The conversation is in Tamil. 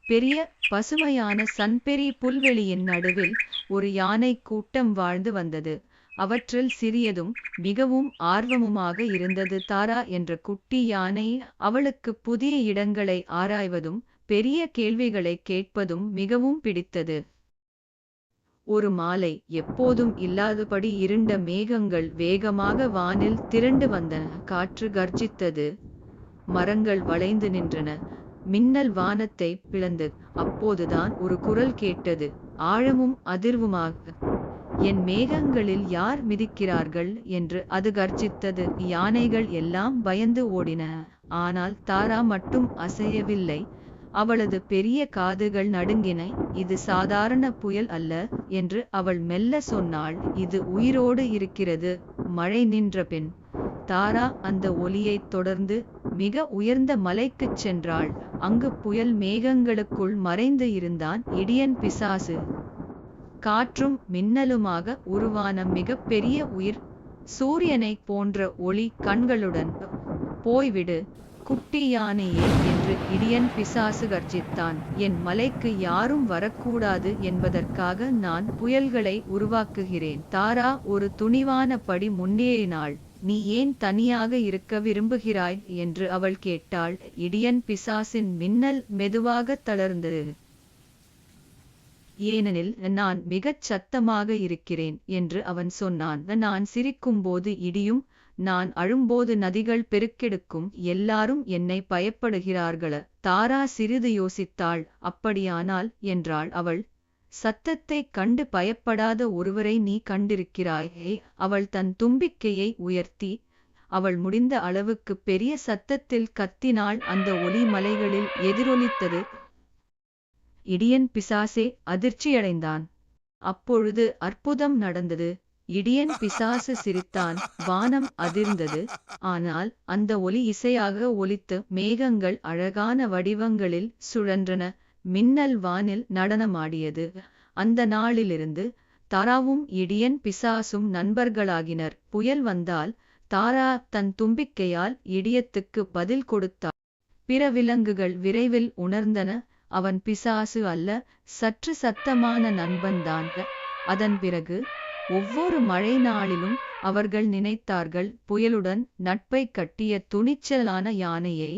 பெரிய பசுமையான சன்பெரி புல்வெளியின் நடுவில் ஒரு யானை கூட்டம் வாழ்ந்து வந்தது. அவற்றில் சிறியதும் மிகவும் ஆர்வமுமாக இருந்தது தாரா என்ற குட்டி யானை. அவளுக்கு புதிய இடங்களை ஆராய்வதும் பெரிய கேள்விகளை கேட்பதும் மிகவும் பிடித்தது. ஒரு மாலை, எப்போதும் இல்லாதபடி இருண்ட மேகங்கள் வேகமாக வானில் திரண்டு வந்தன. காற்று கர்ஜித்தது, மரங்கள் வளைந்து நின்றன, மின்னல் வானத்தை பிளந்தது. அப்போதுதான் ஒரு குரல் கேட்டது, ஆழமும் அதிர்வுமாக. என் மேகங்களில் யார் மிதிக்கிறார்கள் என்று அது கர்ஜித்தது. யானைகள் எல்லாம் பயந்து ஓடின. ஆனால் தாரா மட்டும் அசையவில்லை. அவளது பெரிய காதுகள் நடுங்கின. இது சாதாரண புயல் அல்ல என்று அவள் மெல்ல சொன்னாள். இது உயிரோடு இருக்கிறது. மழை நின்ற பின் தாரா அந்த ஒலியைத் தொடர்ந்து மிக உயர்ந்த மலைக்குச் சென்றாள். அங்கு புயல் மேகங்களுக்குள் மறைந்து இருந்தான் இடியன் பிசாசு. காற்றும் மின்னலுமாக உருவான மிக பெரிய உயிர், சூரியனைப் போன்ற ஒளி கண்களுடன். போய்விடு குட்டி யானையே என்று இடியன் பிசாசு கர்ஜித்தான். என் மலைக்கு யாரும் வரக்கூடாது என்பதற்காக நான் புயல்களை உருவாக்குகிறேன். தாரா ஒரு துணிவான படி முன்னேறினாள். நீ ஏன் தனியாக இருக்க விரும்புகிறாய் என்று அவள் கேட்டாள். இடியன் பிசாசின் மின்னல் மெதுவாக தளர்ந்தது. ஏனெனில் நான் மிகச் சத்தமாக இருக்கிறேன் என்று அவன் சொன்னான். நான் சிரிக்கும்போது இடியும், நான் அழும்போது நதிகள் பெருக்கெடுக்கும். எல்லாரும் என்னை பயப்படுகிறார்கள. தாரா சிறிது யோசித்தாள். அப்படியானால் என்றாள் அவள், சத்தத்தைக் கண்டு பயப்படாத ஒருவரை நீ கண்டிருக்கிறாயே. அவள் தன் தும்பிக்கையை உயர்த்தி அவள் முடிந்த அளவுக்கு பெரிய சத்தத்தில் கத்தினாள். அந்த ஒலி மலைகளில் எதிரொலித்தது. இடியன் பிசாசே அதிர்ச்சியடைந்தான். அப்பொழுது அற்புதம் நடந்தது. இடியன் பிசாசு சிரித்தான். வானம் அதிர்ந்தது. ஆனால் அந்த ஒலி இசையாக ஒலித்து மேகங்கள் அழகான வடிவங்களில் சுழன்றன. மின்னல் வானில் நடனமாடியது. அந்த நாளிலிருந்து தாராவும் இடியன் பிசாசும் நண்பர்களாகினர். புயல் வந்தால் தாரா தன் தும்பிக்கையால் இடியத்துக்கு பதில் கொடுத்தாள். பிற விலங்குகள் விரைவில் உணர்ந்தன, அவன் பிசாசு அல்ல, சற்று சத்தமான நண்பன்தான். அதன் பிறகு ஒவ்வொரு மழை நாளிலும் அவர்கள் நினைத்தார்கள், புயலுடன் நட்பை கட்டிய துணிச்சலான யானையை